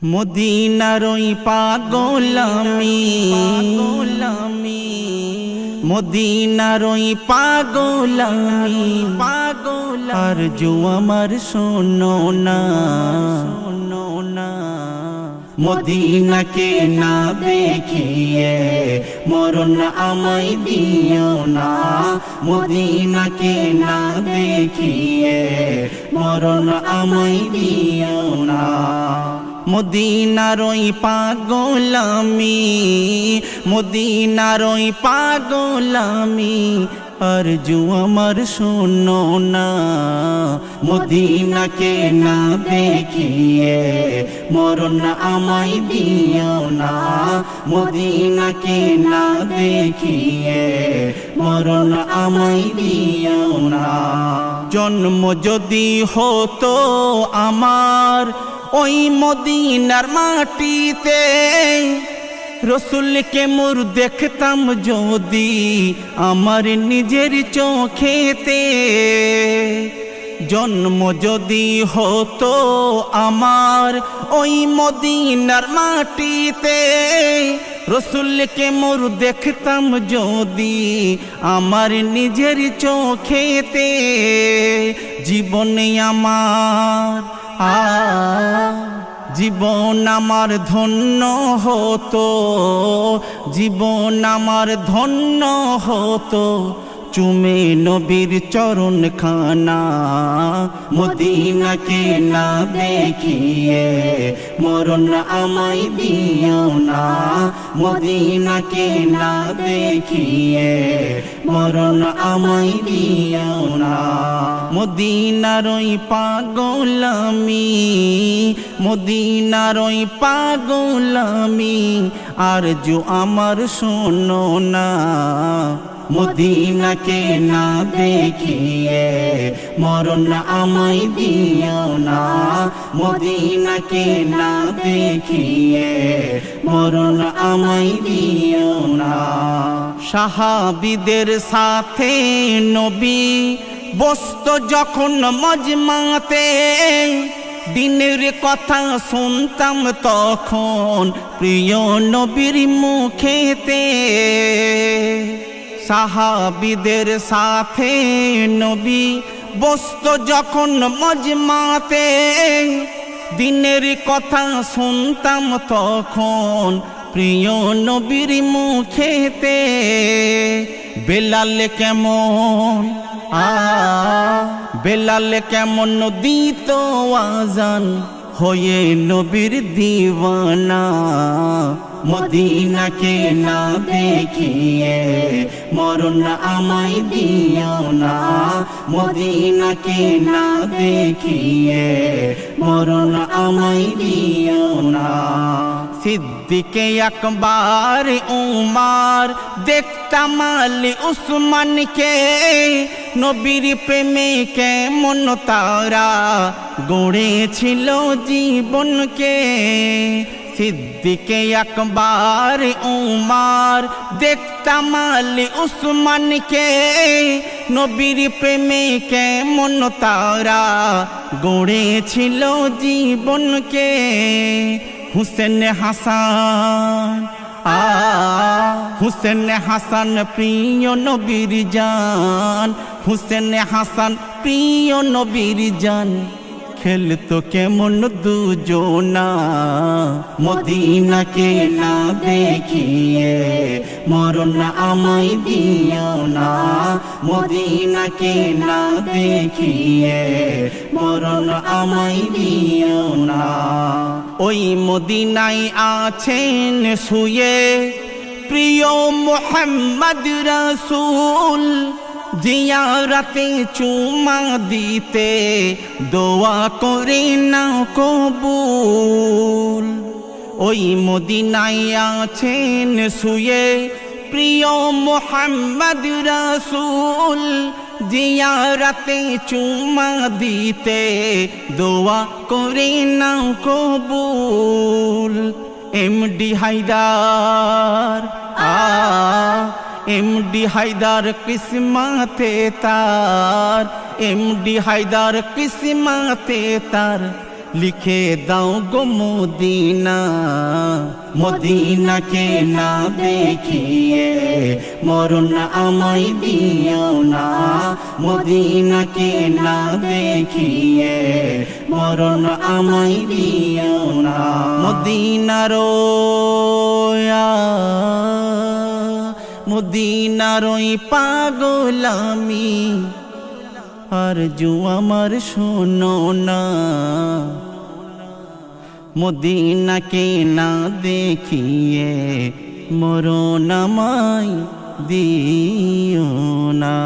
মদিনার ওই পাগল আমি, মদিনার ওই পাগল আমি, আর জো আমার শোনো না, মদিনাকে না দেখিয়ে মরণ আমায় দিও না, মদিনাকে না দেখিয়ে মরণ আমায় দিও না। মদিনার ওই পাগল আমি, মদিনার ওই পাগল আমি, আর জো আমার শোনো না, মদিনাকে না দেখিয়ে মরণ আমায় দিও না, মদিনাকে না দেখিয়ে মরণ আমায় দিও না। জন্ম যদি হতো আমার ওই মদিনার মাটিতে, রসুলকে মোর দেখতাম যদি আমার নিজের চোখেতে। জন্ম যদি হতো আমার ওই মদিনার মাটিতে, রসুলকে মোর দেখতাম যদি আমার নিজের চোখেতে। জীবনে আমার জীবন আমার ধন্য হতো, জীবন আমার ধন্য হতো চুমে নবীর চরণ খানা, মদিনাকে না দেখিয়ে মরণ আমায় দিও না, মদিনাকে না দেখিয়ে মরণ আমায় দিও না। মদিনার ওই পাগল আমি, মদিনার ওই পাগল আমি, আর জো আমার শোনো না, মদিনাকে না দেখিয়ে মরণ আমায় দিও না, মদিনাকে না দেখিয়ে মরণ আমায় দিও না। সাহাবীদের সাথে নবী বসতো যখন মজমাতে, দিনের কথা শুনতাম তখন প্রিয় নবীর মুখেতে। সাহাবীদের সাথে নবী বসতো যখন মজমাতে, দিনের কথা শুনতাম তখন প্রিয় নবীর মুখেতে। বেলাল কেমন বেলাল কেমন দিত আজান, হয়ে নবীর দিওয়ানা, মদিনাকে না দেখিয়ে মরণ আমায় দিও না, মদিনাকে না দেখিয়ে মরণ আমায় দিও না। সিদ্দিকে আকবার উমার দেখতাম আলী উসমানকে, নবীর প্রেমে কেমন তারা গড়েছিল জীবনকে। সিদ্দিকে আকবার উমার দেখতাম আলী উসমানকে, নবীর প্রেমে কেমন তারা গড়েছিল জীবনকে। হুসেন হাসান হুসেন হাসান প্রিয় নবীর জান, হুসেন হাসান প্রিয় নবীর জান, খেলতো কেমন দুজনা, মদিনাকে না দেখিয়ে মরণ আমায় দিও না, মদিনাকে না দেখিয়ে মরণ আমায় দিও না। ওই মদিনায় আছেন শুয়ে প্রিয় মুহাম্মদ রাসূল, জিয়ারতে চুমা দিতে দোয়া করে নাও কবুল। ওই মদিনায় আছেন শুয়ে প্রিয় মুহাম্মদ রাসূল, জিয়ারতে চুমা দিতে দোয়া করে নাও কবুল। এমডি হায়দার এমডি হায়দার কিসমতে তার, এমডি হায়দার কিসমতে তার, লিখে দাও গো মদিনা, মদিনাকে না দেখিয়ে মরণ আমায় দিও না, মদিনাকে না দেখিয়ে মরণ আমায় দিও না। মদিনারই পাগল আমি, আরজু আমার শোনো না, মদিনাকে না দেখিয়ে মরণ আমায় দিও না।